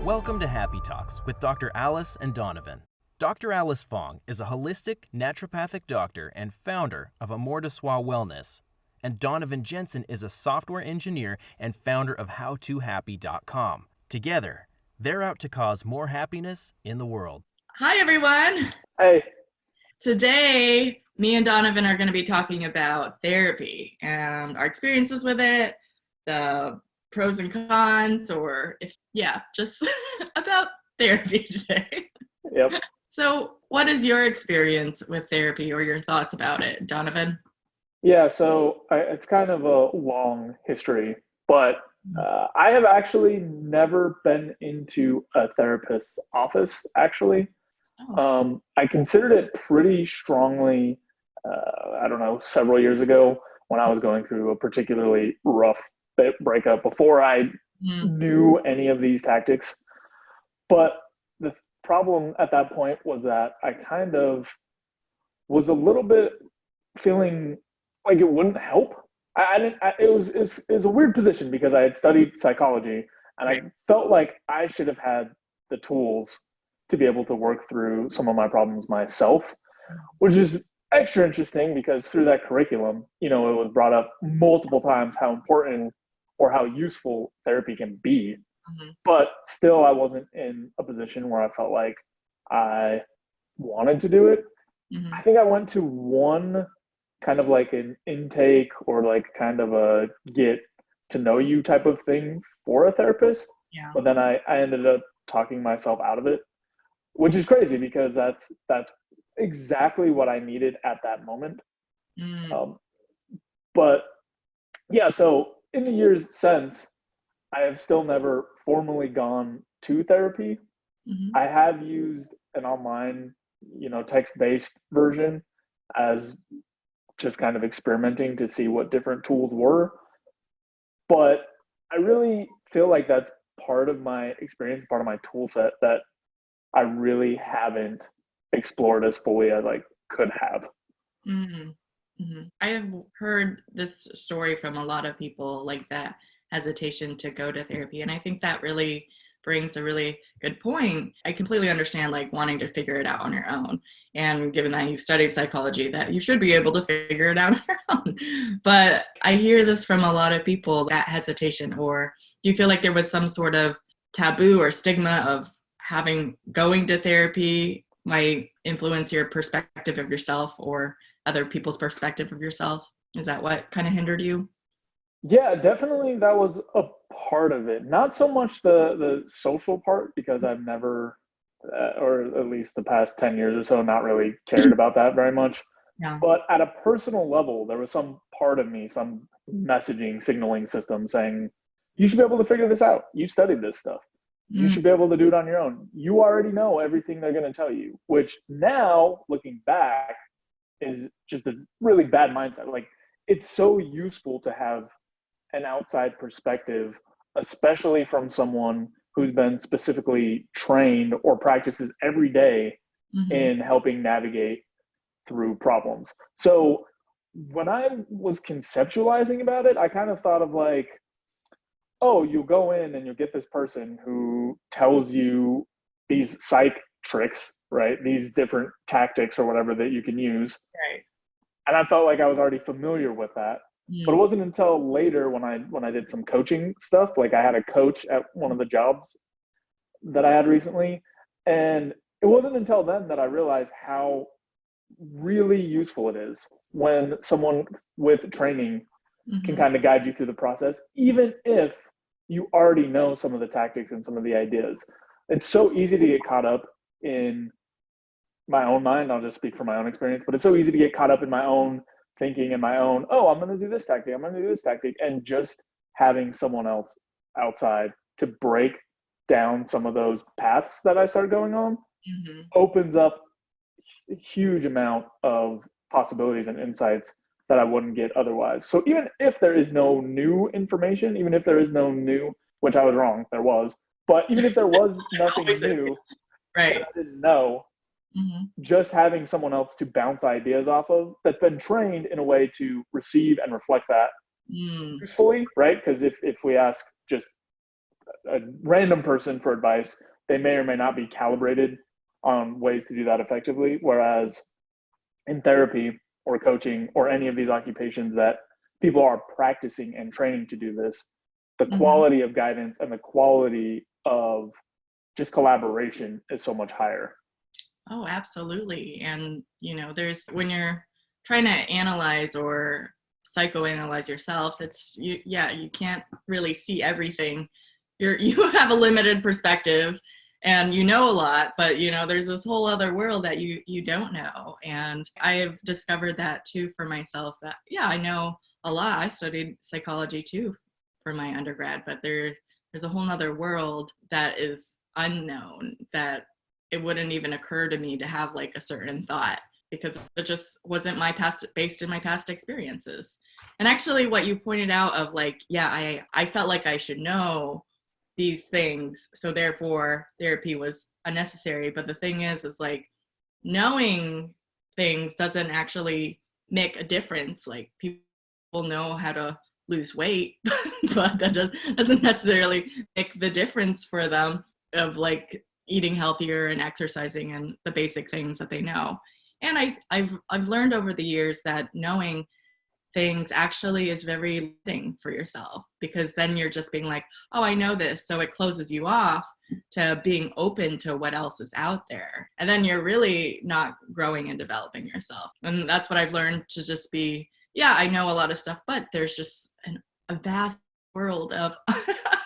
Welcome to Happy Talks with Dr. Alice and Donovan. Dr. Alice Fong is a holistic naturopathic doctor and founder of Amor de Soi Wellness, and Donovan Jensen is a software engineer and founder of HowToHappy.com. Together, they're out to cause more happiness in the world. Hi, everyone. Hey. Today, me and Donovan are going to be talking about therapy and our experiences with it, the pros and cons, or just about therapy today. Yep. So what is your experience with therapy or your thoughts about it, Donovan? Yeah, so it's kind of a long history, but I have actually never been into a therapist's office, actually. I considered it pretty strongly, several years ago when I was going through a particularly rough breakup before I knew any of these tactics. But the problem at that point was that I kind of was a little bit feeling like it wouldn't help. It was a weird position because I had studied psychology and I felt like I should have had the tools to be able to work through some of my problems myself, which is extra interesting because through that curriculum, it was brought up multiple times how important or how useful therapy can be. But still, I wasn't in a position where I felt like I wanted to do it. I think I went to one kind of like an intake or like kind of a get to know you type of thing for a therapist. Yeah. But then I ended up talking myself out of it, which is crazy because that's exactly what I needed at that moment. But yeah, so in the years since, I have still never formally gone to therapy. I have used an online, text-based version as just kind of experimenting to see what different tools were. But I really feel like that's part of my experience, part of my tool set that I really haven't explored as fully as I could have. I have heard this story from a lot of people, like that hesitation to go to therapy. And I think that really brings a really good point. I completely understand like wanting to figure it out on your own. And given that you studied psychology, that you should be able to figure it out on your own. But I hear this from a lot of people, that hesitation, or do you feel like there was some sort of taboo or stigma of going to therapy might influence your perspective of yourself or other people's perspective of yourself? Is that what kind of hindered you? Yeah, definitely that was a part of it. Not so much the social part, because I've never, or at least the past 10 years or so, not really cared about that very much. Yeah. But at a personal level, there was some part of me, some messaging, signaling system saying, you should be able to figure this out. You studied this stuff. You should be able to do it on your own. You already know everything they're going to tell you, which now, looking back, is just a really bad mindset. Like, it's so useful to have an outside perspective, especially from someone who's been specifically trained or practices every day in helping navigate through problems. So when I was conceptualizing about it, I kind of thought of like, oh, you'll go in and you'll get this person who tells you these psych tricks, right? These different tactics or whatever that you can use. Right. And I felt like I was already familiar with that. But it wasn't until later when I did some coaching stuff, like I had a coach at one of the jobs that I had recently. And it wasn't until then that I realized how really useful it is when someone with training can kind of guide you through the process, even if you already know some of the tactics and some of the ideas. It's so easy to get caught up in my own mind. I'll just speak from my own experience, but it's so easy to get caught up in my own thinking and my own, oh, I'm going to do this tactic, I'm going to do this tactic. And just having someone else outside to break down some of those paths that I started going on opens up a huge amount of possibilities and insights that I wouldn't get otherwise. So even if there is no new information, even if there is no new, which I was wrong, there was, but even if there was nothing new right. that I didn't know, just having someone else to bounce ideas off of that's been trained in a way to receive and reflect that usefully, right? Because if we ask just a random person for advice, they may or may not be calibrated on ways to do that effectively. Whereas in therapy or coaching or any of these occupations that people are practicing and training to do this, the quality of guidance and the quality of just collaboration is so much higher. Oh, absolutely. And, you know, when you're trying to analyze or psychoanalyze yourself, you can't really see everything. You have a limited perspective and you know a lot, but, you know, there's this whole other world that you don't know. And I have discovered that too for myself, that, yeah, I know a lot. I studied psychology too for my undergrad, but there's a whole other world that is unknown, that it wouldn't even occur to me to have like a certain thought, because it just wasn't based in my past experiences. And actually what you pointed out of like, yeah, I felt like I should know these things, so therefore therapy was unnecessary. But the thing is like, knowing things doesn't actually make a difference. Like, people know how to lose weight, but that doesn't necessarily make the difference for them of like eating healthier and exercising and the basic things that they know. And I've learned over the years that knowing things actually is very limiting for yourself, because then you're just being like, oh, I know this. So it closes you off to being open to what else is out there. And then you're really not growing and developing yourself. And that's what I've learned, to just be, yeah, I know a lot of stuff, but there's just a vast world of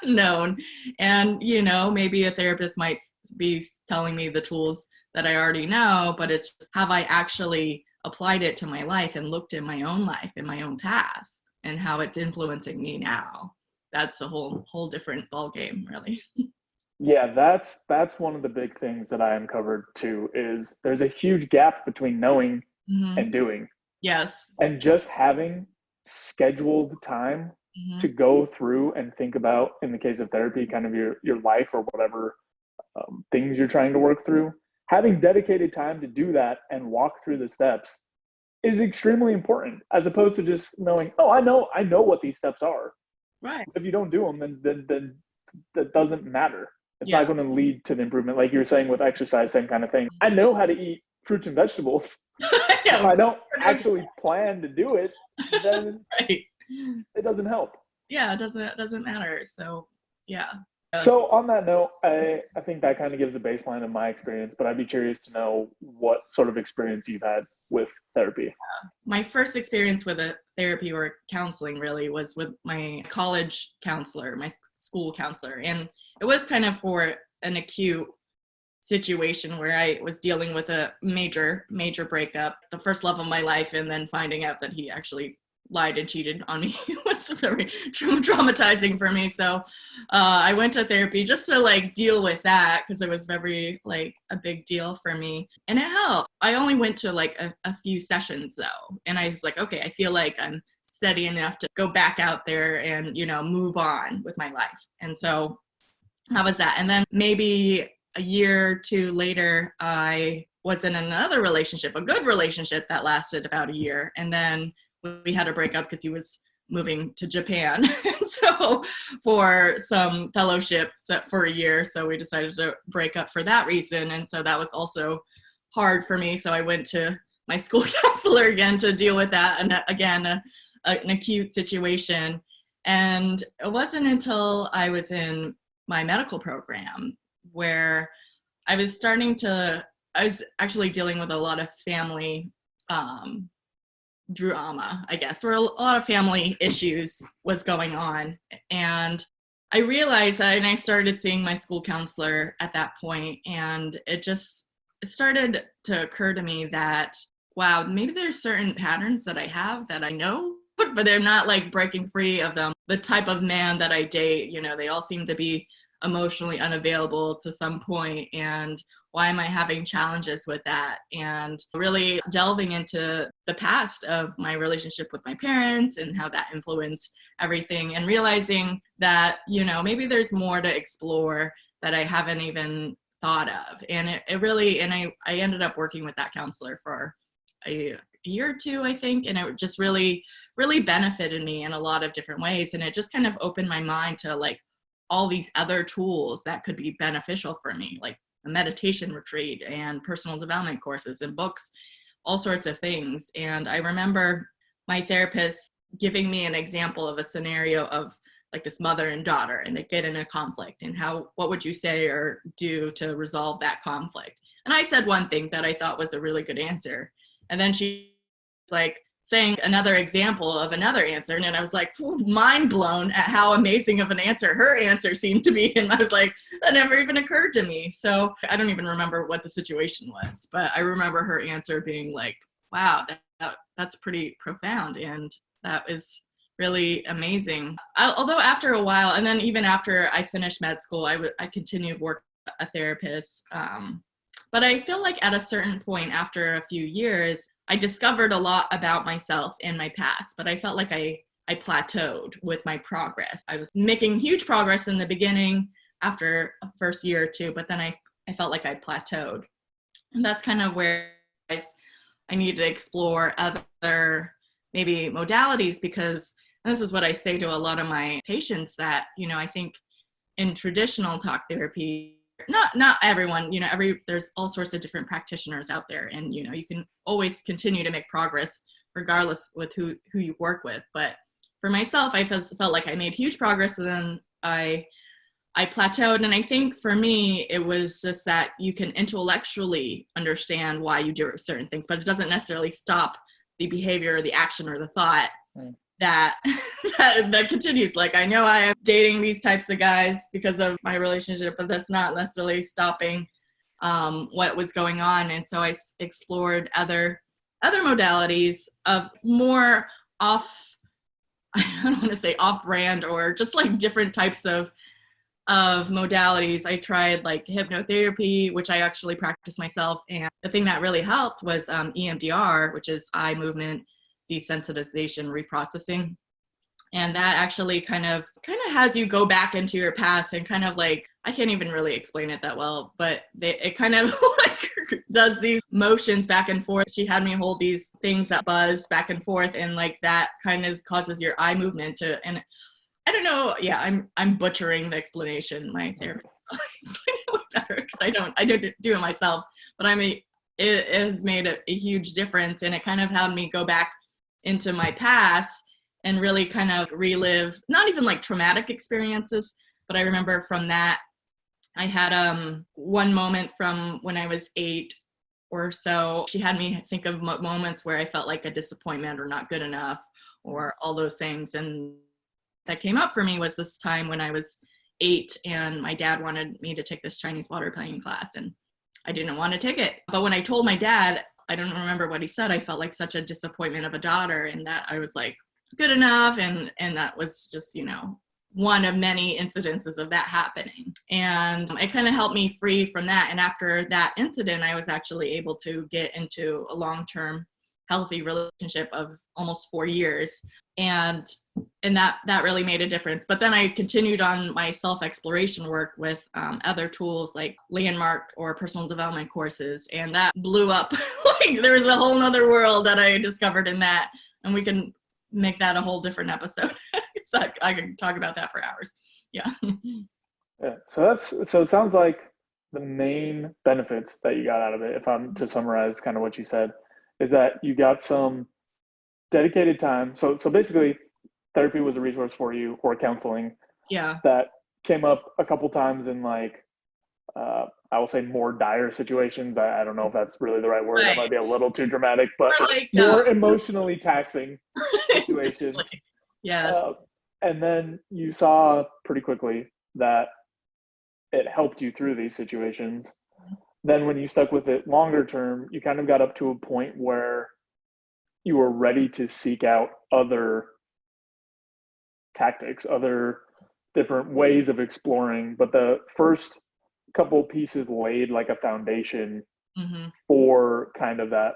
unknown. And, you know, maybe a therapist might be telling me the tools that I already know, but it's just, have I actually applied it to my life and looked in my own life, in my own past, and how it's influencing me now? That's a whole different ballgame, really. Yeah, that's one of the big things that I uncovered too, is there's a huge gap between knowing and doing. Yes. And just having scheduled time to go through and think about, in the case of therapy, kind of your life or whatever things you're trying to work through, having dedicated time to do that and walk through the steps is extremely important, as opposed to just knowing, oh, I know what these steps are. Right. If you don't do them, then that doesn't matter. It's not going to lead to the improvement. Like you were saying with exercise, same kind of thing. I know how to eat fruits and vegetables. If I don't actually plan to do it, then it doesn't help. Yeah, it doesn't matter. So yeah. So on that note, I think that kind of gives a baseline of my experience, but I'd be curious to know what sort of experience you've had with therapy. My first experience with a therapy or counseling really was with my college counselor, my school counselor. And it was kind of for an acute situation where I was dealing with a major breakup, the first love of my life, and then finding out that he actually lied and cheated on me. It was very traumatizing for me. So I went to therapy just to like deal with that, because it was very like a big deal for me, and it helped. I only went to like a few sessions though, and I was like, okay, I feel like I'm steady enough to go back out there and, you know, move on with my life. And so how was that? And then maybe a year or two later, I was in another relationship, a good relationship that lasted about a year. And then we had to break up because he was moving to Japan. So for some fellowship for a year. So we decided to break up for that reason. And so that was also hard for me. So I went to my school counselor again to deal with that. And again, an acute situation. And it wasn't until I was in my medical program where I was actually dealing with a lot of family drama, I guess, or a lot of family issues was going on. And I realized that, and I started seeing my school counselor at that point, and it started to occur to me that, wow, maybe there's certain patterns that I have that I know, but they're not like breaking free of them. The type of man that I date, you know, they all seem to be emotionally unavailable to some point, and why am I having challenges with that? And really delving into the past of my relationship with my parents and how that influenced everything, and realizing that, you know, maybe there's more to explore that I haven't even thought of. And it really, and I ended up working with that counselor for a year or two, I think, and it just really benefited me in a lot of different ways. And it just kind of opened my mind to like all these other tools that could be beneficial for me, like a meditation retreat and personal development courses and books, all sorts of things. And I remember my therapist giving me an example of a scenario of like this mother and daughter, and they get in a conflict, and what would you say or do to resolve that conflict? And I said one thing that I thought was a really good answer. And then she was like saying another example of another answer. And I was like, mind blown at how amazing of an answer her answer seemed to be. And I was like, that never even occurred to me. So I don't even remember what the situation was, but I remember her answer being like, wow, that's pretty profound. And that is really amazing. Although after a while, and then even after I finished med school, I continued work as a therapist. But I feel like at a certain point after a few years, I discovered a lot about myself and my past, but I felt like I plateaued with my progress. I was making huge progress in the beginning after a first year or two, but then I felt like I plateaued. And that's kind of where I needed to explore other maybe modalities, because this is what I say to a lot of my patients, that, you know, I think in traditional talk therapy, not everyone, you know, there's all sorts of different practitioners out there, and, you know, you can always continue to make progress regardless with who you work with. But for myself, I felt like I made huge progress, and then I plateaued. And I think for me, it was just that you can intellectually understand why you do certain things, but it doesn't necessarily stop the behavior or the action or the thought that continues. Like, I know I am dating these types of guys because of my relationship, but that's not necessarily stopping what was going on. And so I explored other modalities of more I don't want to say off brand, or just like different types of modalities. I tried like hypnotherapy, which I actually practiced myself. And the thing that really helped was EMDR, which is eye movement desensitization reprocessing. And that actually kind of has you go back into your past and kind of like, I can't even really explain it that well, but it kind of like does these motions back and forth. She had me hold these things that buzz back and forth, and like that kind of causes your eye movement to, and I don't know. Yeah, I'm butchering the explanation. My therapist will explain it better because I don't do it myself. But it has made a huge difference, and it kind of had me go back into my past and really kind of relive, not even like traumatic experiences, but I remember from that, I had one moment from when I was 8 or so. She had me think of moments where I felt like a disappointment or not good enough or all those things. And that came up for me was this time when I was 8 and my dad wanted me to take this Chinese water playing class, and I didn't want to take it. But when I told my dad, I don't remember what he said, I felt like such a disappointment of a daughter, and that I was like good enough. And that was just, you know, one of many incidences of that happening. And it kind of helped me free from that. And after that incident, I was actually able to get into a long-term healthy relationship of almost 4 years. And that really made a difference. But then I continued on my self-exploration work with other tools like landmark or personal development courses. And that blew up. Like there was a whole nother world that I discovered in that. And we can make that a whole different episode. It's like, I could talk about that for hours. Yeah. Yeah. So it sounds like the main benefits that you got out of it, if I'm to summarize kind of what you said, is that you got some dedicated time. So basically therapy was a resource for you, or counseling. Yeah. That came up a couple times in like, I will say more dire situations. I don't know if that's really the right word. That might be a little too dramatic, but like, more emotionally taxing situations. Yes. And then you saw pretty quickly that it helped you through these situations. Then when you stuck with it longer term, you kind of got up to a point where you were ready to seek out other tactics, other different ways of exploring. But the first couple pieces laid like a foundation for kind of that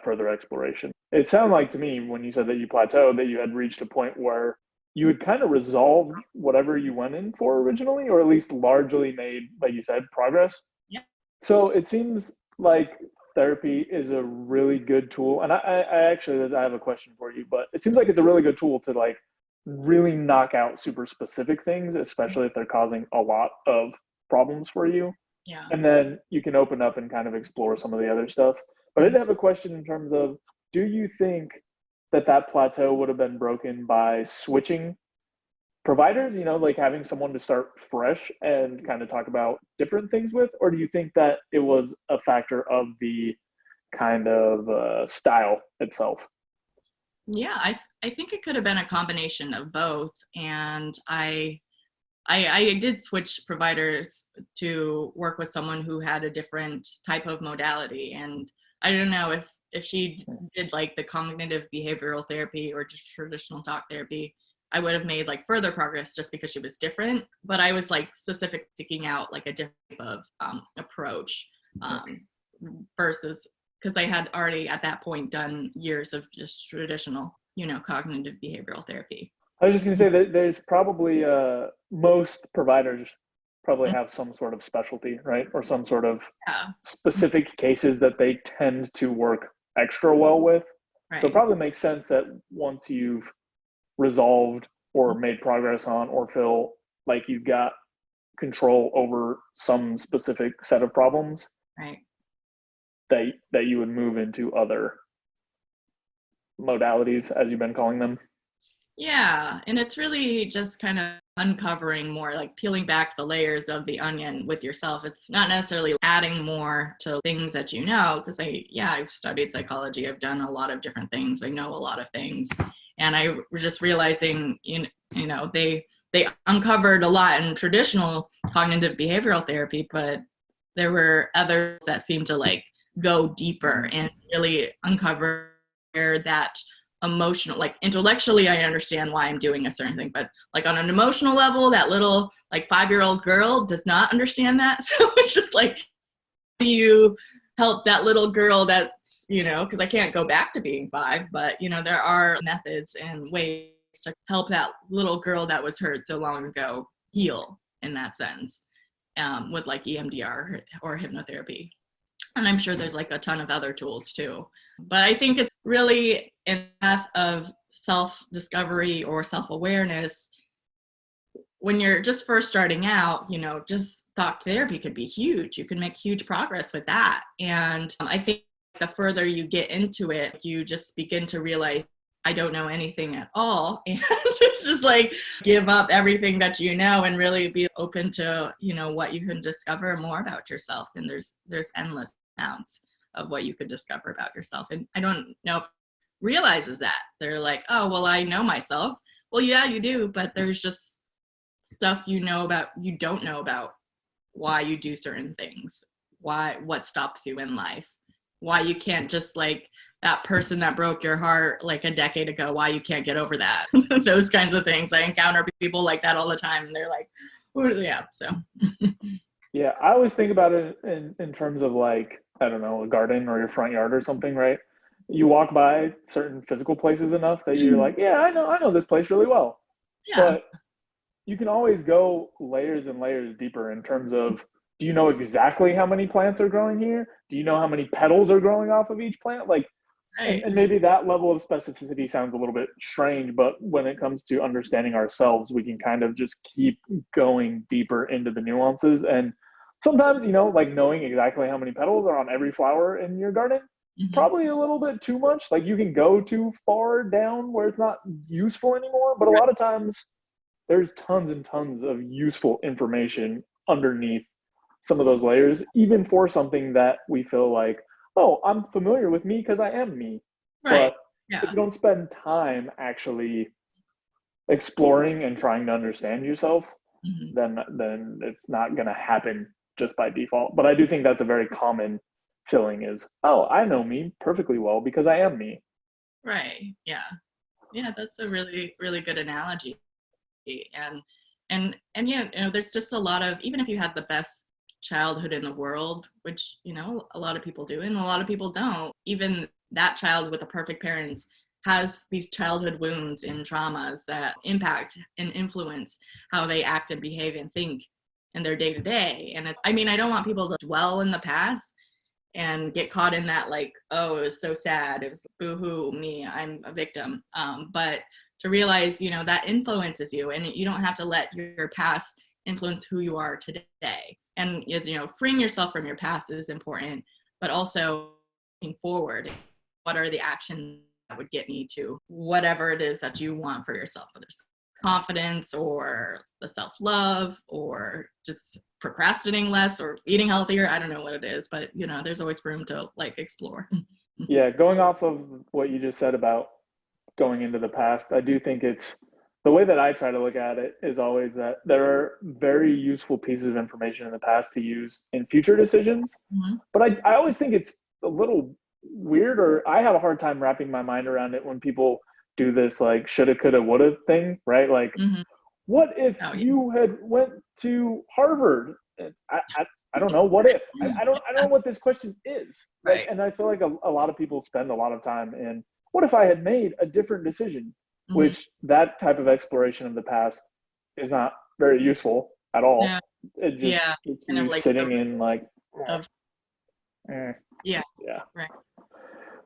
further exploration. It sounded like to me when you said that you plateaued, that you had reached a point where you had kind of resolved whatever you went in for originally, or at least largely made, like you said, progress. Yeah, So it seems like therapy is a really good tool. And I actually, I have a question for you, but it seems like it's a really good tool to like really knock out super specific things, especially if they're causing a lot of problems for you. Yeah. And then you can open up and kind of explore some of the other stuff. But I did have a question in terms of, do you think that that plateau would have been broken by switching providers, like having someone to start fresh and kind of talk about different things with? Or do you think that it was a factor of the kind of style itself? Yeah, I think it could have been a combination of both. And I did switch providers to work with someone who had a different type of modality. And I don't know if she did like the cognitive behavioral therapy or just traditional talk therapy, I would have made like further progress just because she was different. But I was like specific seeking out like a different type of approach versus because I had already at that point done years of just traditional, cognitive behavioral therapy. I was just going to say that there's probably most providers probably have some sort of specialty, right? Or some sort of Yeah. specific cases that they tend to work extra well with. Right. So it probably makes sense that once you've resolved or made progress on or feel like you've got control over some specific set of problems, right, that you would move into other modalities, as you've been calling them. Yeah, and it's really just kind of uncovering more, like peeling back the layers of the onion with yourself. It's not necessarily adding more to things that you know, because I've studied psychology. I've done a lot of different things. I know a lot of things. And I was just realizing, they uncovered a lot in traditional cognitive behavioral therapy, but there were others that seemed to like go deeper and really uncover that emotional, like intellectually I understand why I'm doing a certain thing, but like on an emotional level, that little like 5-year-old girl does not understand that. So it's just like, do you help that little girl that's, because I can't go back to being 5, but there are methods and ways to help that little girl that was hurt so long ago heal in that sense, with like EMDR or hypnotherapy. And I'm sure there's like a ton of other tools too. But I think it's really in the path of self-discovery or self-awareness. When you're just first starting out, just talk therapy could be huge. You can make huge progress with that. And I think the further you get into it, you just begin to realize, I don't know anything at all. And it's just like give up everything that you know and really be open to, what you can discover more about yourself. And there's endless amounts of what you could discover about yourself. And I don't know if realizes that. They're like, oh, well, I know myself. Well, yeah, you do, but there's just stuff you don't know about why you do certain things, what stops you in life, why you can't just like that person that broke your heart like a decade ago, why you can't get over that. Those kinds of things. I encounter people like that all the time, and they're like, yeah, so. Yeah, I always think about it in terms of like, I don't know, a garden or your front yard or something, right? You walk by certain physical places enough that you're like, yeah, I know this place really well. Yeah. But you can always go layers and layers deeper in terms of, do you know exactly how many plants are growing here? Do you know how many petals are growing off of each plant? Like, right. and maybe that level of specificity sounds a little bit strange, but when it comes to understanding ourselves, we can kind of just keep going deeper into the nuances. And sometimes, like knowing exactly how many petals are on every flower in your garden, probably a little bit too much. Like you can go too far down where it's not useful anymore. But a lot of times there's tons and tons of useful information underneath some of those layers, even for something that we feel like, oh, I'm familiar with me because I am me. Right. But if you don't spend time actually exploring and trying to understand yourself, then it's not going to happen just by default. But I do think that's a very common feeling is, oh, I know me perfectly well because I am me. Right. Yeah. Yeah, that's a really, really good analogy. And yeah, there's just a lot of, even if you had the best childhood in the world, which, a lot of people do, and a lot of people don't, even that child with the perfect parents has these childhood wounds and traumas that impact and influence how they act and behave and think in their day to day. And I mean, I don't want people to dwell in the past and get caught in that, like, oh, it was so sad, it was boo-hoo me, I'm a victim. But to realize, you know, that influences you, and you don't have to let your past influence who you are today. And, you know, freeing yourself from your past is important, but also looking forward, what are the actions that would get me to whatever it is that you want for yourself, whether it's confidence or the self-love or just procrastinating less or eating healthier. I don't know what it is, but you know, there's always room to like explore. Yeah, going off of what you just said about going into the past, I do think it's the way that I try to look at it is always that there are very useful pieces of information in the past to use in future decisions. Mm-hmm. But I always think it's a little weird, or I have a hard time wrapping my mind around it when people do this like shoulda, coulda, woulda thing, right? Like, what if you had went to Harvard? I don't know. What if? I don't know what this question is. Like, Right. and I feel like a lot of people spend a lot of time in, what if I had made a different decision? Which that type of exploration of the past is not very useful at all. Yeah. It just keeps kind you of like sitting in like, yeah. Right.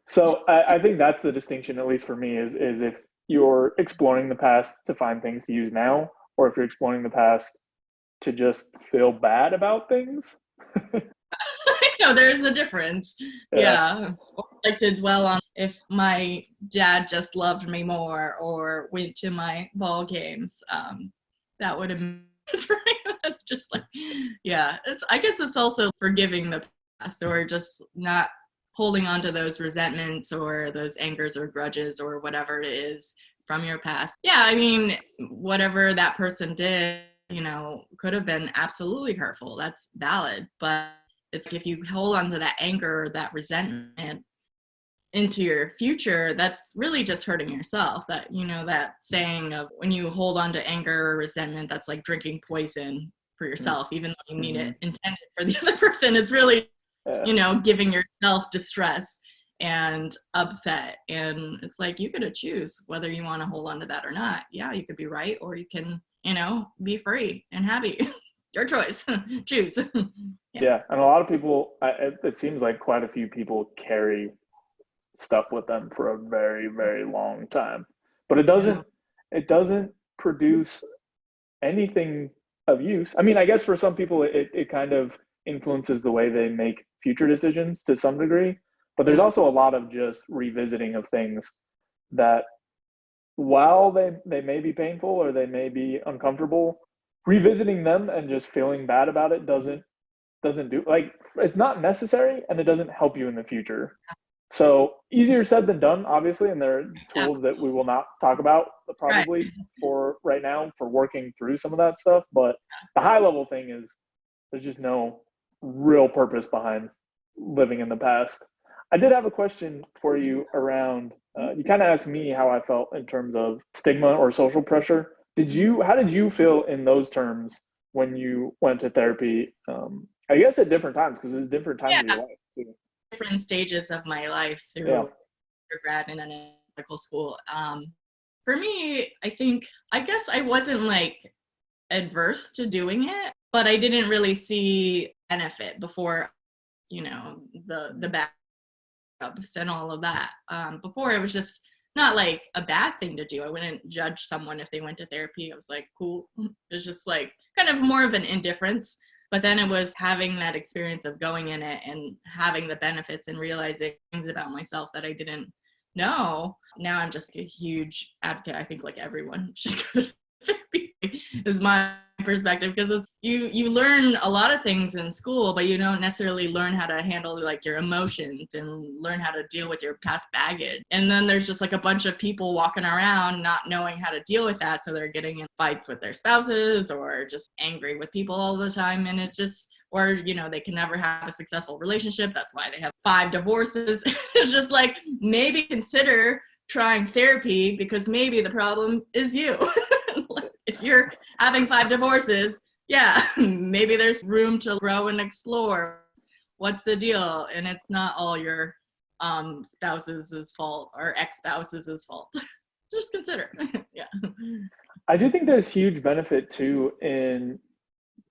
So I think that's the distinction, at least for me, is if you're exploring the past to find things to use now, or if you're exploring the past to just feel bad about things. No, there's a difference. Yeah. Or like to dwell on if my dad just loved me more or went to my ball games. That would have just like, yeah. I guess it's also forgiving the past, or just not holding on to those resentments or those angers or grudges or whatever it is from your past. Yeah, I mean, whatever that person did, you know, could have been absolutely hurtful. That's valid. But it's like if you hold on to that anger or that resentment into your future, that's really just hurting yourself. That, you know, that saying of when you hold on to anger or resentment, that's like drinking poison for yourself, even though you mean it intended for the other person. It's really, you know, giving yourself distress and upset. And it's like, you could choose whether you want to hold on to that or not. Yeah, you could be right, or you can, you know, be free and happy. Your choice. Choose. Yeah, and a lot of people, it seems like quite a few people carry stuff with them for a very, very long time, but it doesn't produce anything of use. I mean, I guess for some people it kind of influences the way they make future decisions to some degree, but there's also a lot of just revisiting of things that, while they may be painful or they may be uncomfortable, revisiting them and just feeling bad about it doesn't do, like, it's not necessary, and it doesn't help you in the future. So easier said than done, obviously, and there are tools that we will not talk about probably for right now for working through some of that stuff. But the high level thing is there's just no real purpose behind living in the past. I did have a question for you around, you kind of asked me how I felt in terms of stigma or social pressure. How did you feel in those terms when you went to therapy? I guess at different times, because it's different times of your life too. Different stages of my life through undergrad and then in medical school. For me, I guess I wasn't like adverse to doing it, but I didn't really see benefit before, you know, the backups and all of that. Before it was just not like a bad thing to do. I wouldn't judge someone if they went to therapy. I was like, cool. It was just like kind of more of an indifference. But then it was having that experience of going in it and having the benefits and realizing things about myself that I didn't know. Now I'm just a huge advocate. I think like everyone should go to therapy is my perspective, because you learn a lot of things in school, but you don't necessarily learn how to handle like your emotions and learn how to deal with your past baggage. And then there's just like a bunch of people walking around not knowing how to deal with that, so they're getting in fights with their spouses or just angry with people all the time, and it's just, or you know, they can never have a successful relationship. That's why they have 5 divorces. It's just like, maybe consider trying therapy, because maybe the problem is you. If you're having 5 divorces, maybe there's room to grow and explore what's the deal, and it's not all your spouse's fault or ex-spouse's fault. Just consider. I do think there's huge benefit too in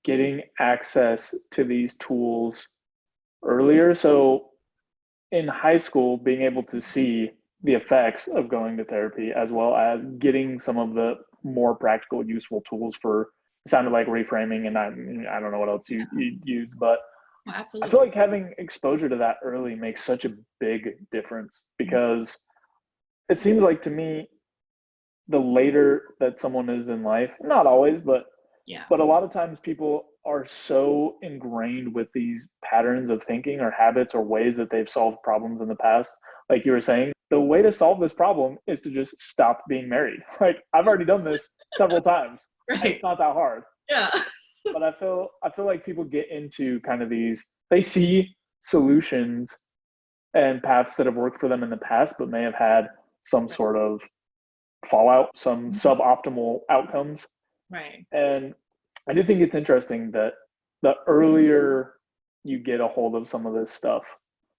getting access to these tools earlier. So in high school, being able to see the effects of going to therapy, as well as getting some of the more practical, useful tools for, it sounded like reframing, and I don't know what else you use, but Oh, I feel absolutely. like having exposure to that early makes such a big difference, because it seems like to me, the later that someone is in life, not always, Yeah. but a lot of times people are so ingrained with these patterns of thinking or habits or ways that they've solved problems in the past. Like you were saying, the way to solve this problem is to just stop being married. Like, I've already done this several times. Right. It's not that hard. Yeah. But I feel like people get into kind of these, they see solutions and paths that have worked for them in the past, but may have had some sort of fallout, some suboptimal outcomes. Right. And I do think it's interesting that the earlier you get a hold of some of this stuff,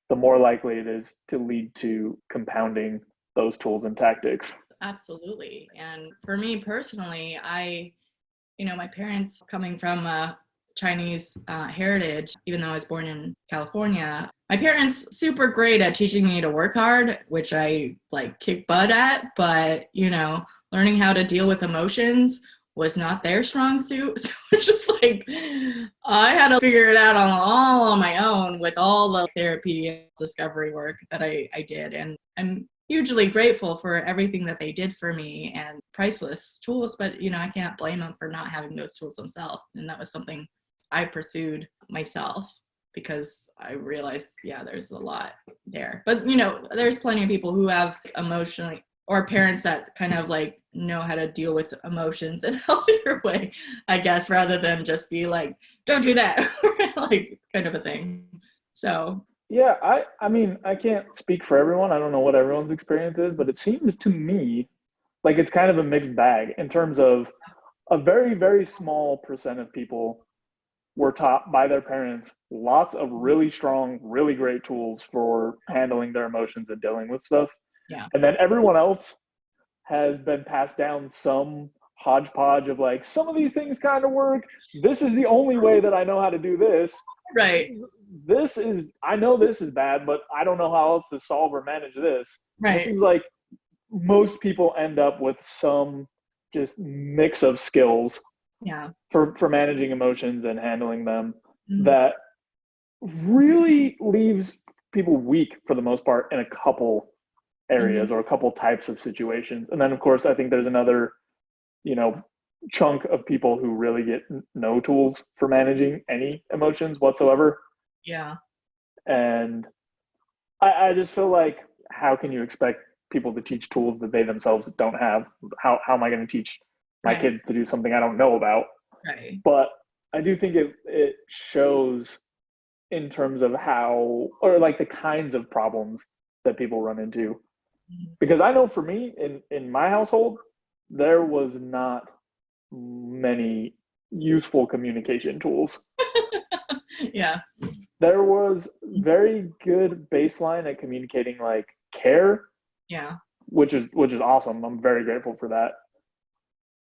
the more likely it is to lead to compounding those tools and tactics. Absolutely. And for me personally, my parents coming from a Chinese heritage, even though I was born in California, my parents super great at teaching me to work hard, which I like kick butt at, but learning how to deal with emotions was not their strong suit. So it's just like I had to figure it out all on my own with all the therapy and discovery work that I did. And I'm hugely grateful for everything that they did for me, and priceless tools, but I can't blame them for not having those tools themselves. And that was something I pursued myself because I realized, there's a lot there. But there's plenty of people who have emotionally, or parents that kind of like know how to deal with emotions in a healthier way, I guess, rather than just be like, don't do that, like kind of a thing. So Yeah, I mean, I can't speak for everyone. I don't know what everyone's experience is, but it seems to me like it's kind of a mixed bag in terms of a very, very small percent of people were taught by their parents lots of really strong, really great tools for handling their emotions and dealing with stuff. yeah. And then everyone else has been passed down some hodgepodge of like, some of these things kind of work. This is the only way that I know how to do this. Right. I know this is bad, but I don't know how else to solve or manage this. And it Right. seems like most people end up with some just mix of skills Yeah. for managing emotions and handling them Mhm. that really leaves people weak for the most part in a couple areas or a couple types of situations. And then of course I think there's another, chunk of people who really get no tools for managing any emotions whatsoever. Yeah. And I just feel like, how can you expect people to teach tools that they themselves don't have? How am I going to teach my Right. kids to do something I don't know about? Right. But I do think it shows in terms of how, or like the kinds of problems that people run into. Because I know for me, in my household, there was not many useful communication tools. Yeah. There was very good baseline at communicating like care, Yeah. which is awesome. I'm very grateful for that.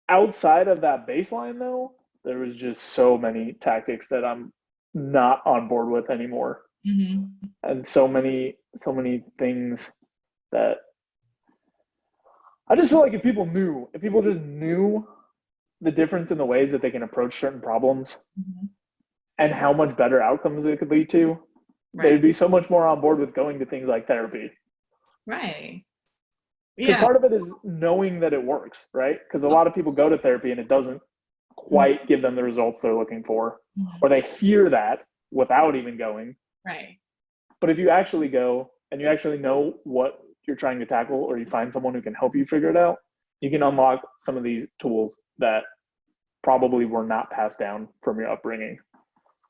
Outside of that baseline though, there was just so many tactics that I'm not on board with anymore. Mm-hmm. And so many things that I just feel like if people just knew the difference in the ways that they can approach certain problems Mm-hmm. and how much better outcomes it could lead to, Right. they'd be so much more on board with going to things like therapy. Right. Because Yeah. part of it is knowing that it works, right? Because a lot of people go to therapy and it doesn't quite give them the results they're looking for, Mm-hmm. or they hear that without even going. Right. But if you actually go and you actually know what you're trying to tackle, or you find someone who can help you figure it out, you can unlock some of these tools that probably were not passed down from your upbringing.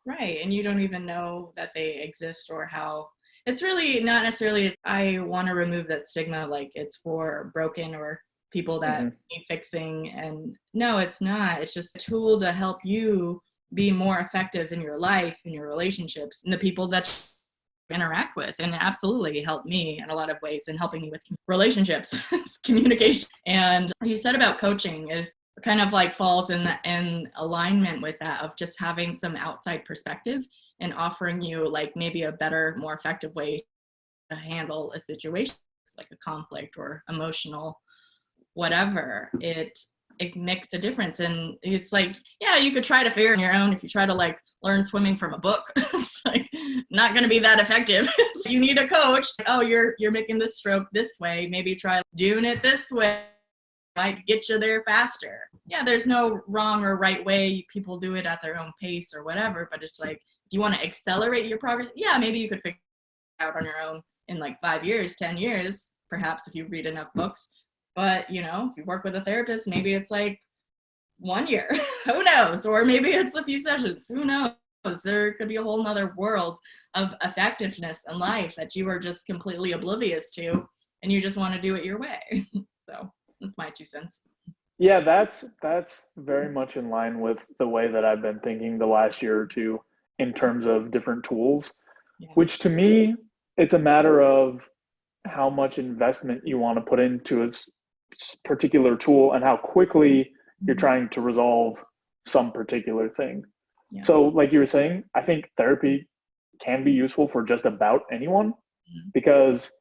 Right. And you don't even know that they exist or how. It's really not necessarily, I want to remove that stigma like it's for broken or people that need fixing. And no, it's not. It's just a tool to help you be more effective in your life, in your relationships, and the people that you interact with. And it absolutely helped me in a lot of ways in helping me with relationships, communication. And what you said about coaching is kind of like falls in alignment with that, of just having some outside perspective and offering you like maybe a better, more effective way to handle a situation, like a conflict or emotional whatever. It makes a difference. And it's like, yeah, you could try to figure it on your own. If you try to like learn swimming from a book, it's like not going to be that effective. You need a coach. Oh, you're making this stroke this way, maybe try doing it this way, might get you there faster. Yeah, there's no wrong or right way. People do it at their own pace or whatever, but it's like, if you want to accelerate your progress, yeah, maybe you could figure it out on your own in like 5 years, 10 years, perhaps, if you read enough books. But, you know, if you work with a therapist, maybe it's like 1 year, who knows? Or maybe it's a few sessions, who knows? There could be a whole nother world of effectiveness in life that you are just completely oblivious to, and you just want to do it your way. So that's my 2 cents. Yeah, that's very much in line with the way that I've been thinking the last year or two in terms of different tools, which to me, it's a matter of how much investment you want to put into a particular tool and how quickly you're trying to resolve some particular thing. Yeah. So like you were saying, I think therapy can be useful for just about anyone because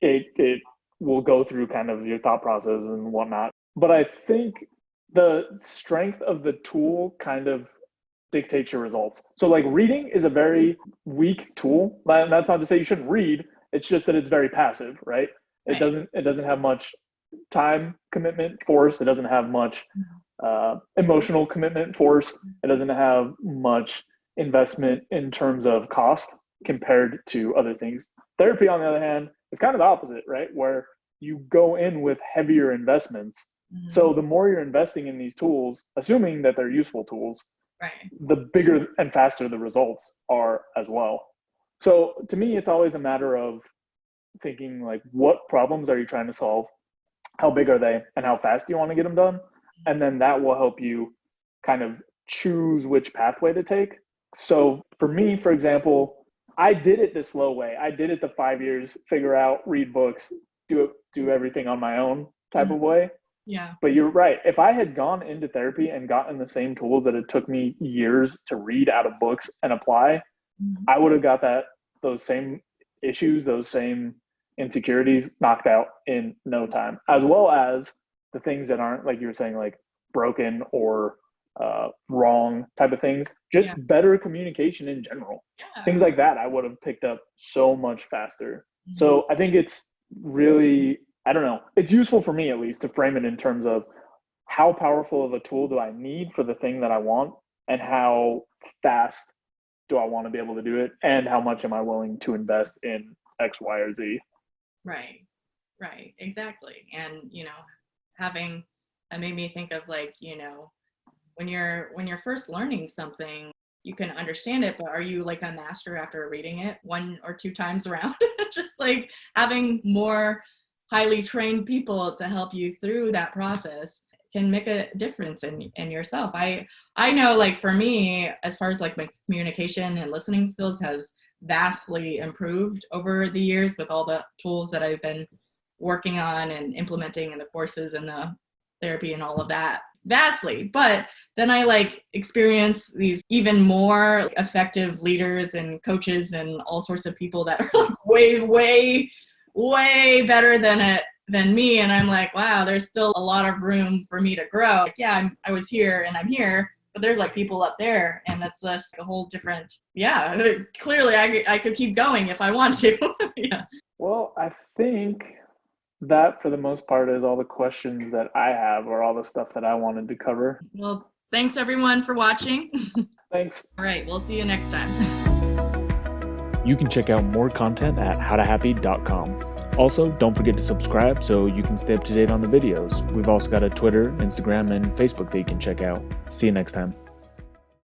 it will go through kind of your thought process and whatnot. But I think the strength of the tool kind of dictates your results. So like reading is a very weak tool. That's not to say you shouldn't read. It's just that it's very passive, right? It doesn't have much time commitment forced. It doesn't have much emotional commitment forced. It doesn't have much investment in terms of cost compared to other things. Therapy, on the other hand, is kind of the opposite, right? Where you go in with heavier investments. So the more you're investing in these tools, assuming that they're useful tools, the bigger and faster the results are as well. So to me, it's always a matter of thinking like, what problems are you trying to solve? How big are they? And how fast do you want to get them done? And then that will help you kind of choose which pathway to take. So for me, for example, I did it the slow way. I did it the 5 years, figure out, read books, do everything on my own type of way. Yeah. But you're right. If I had gone into therapy and gotten the same tools that it took me years to read out of books and apply, I would have got those same issues, those same insecurities knocked out in no time, as well as the things that aren't, like you were saying, like broken or wrong type of things, just better communication in general. Things like that I would have picked up so much faster. So I think it's really, I don't know, it's useful for me at least to frame it in terms of how powerful of a tool do I need for the thing that I want, and how fast do I want to be able to do it, and how much am I willing to invest in X, Y, or Z. Right, exactly. And you know, having it made me think of like, you know, when you're first learning something, you can understand it, but are you like a master after reading it 1 or 2 times around? Just like having more highly trained people to help you through that process can make a difference in yourself. I know, like for me, as far as like my communication and listening skills has vastly improved over the years with all the tools that I've been working on and implementing in the courses and the therapy and all of that, vastly. But then I like experience these even more effective leaders and coaches and all sorts of people that are like way better than me, and I'm like, wow, there's still a lot of room for me to grow. Like, yeah, I was here and I'm here, but there's like people up there, and it's just a whole different. Yeah, clearly I could keep going if I want to. Yeah. Well, I think that for the most part is all the questions that I have, or all the stuff that I wanted to cover. Well, thanks everyone for watching. Thanks. All right, we'll see you next time. You can check out more content at howtohappy.com. Also, don't forget to subscribe so you can stay up to date on the videos. We've also got a Twitter, Instagram, and Facebook that you can check out. See you next time.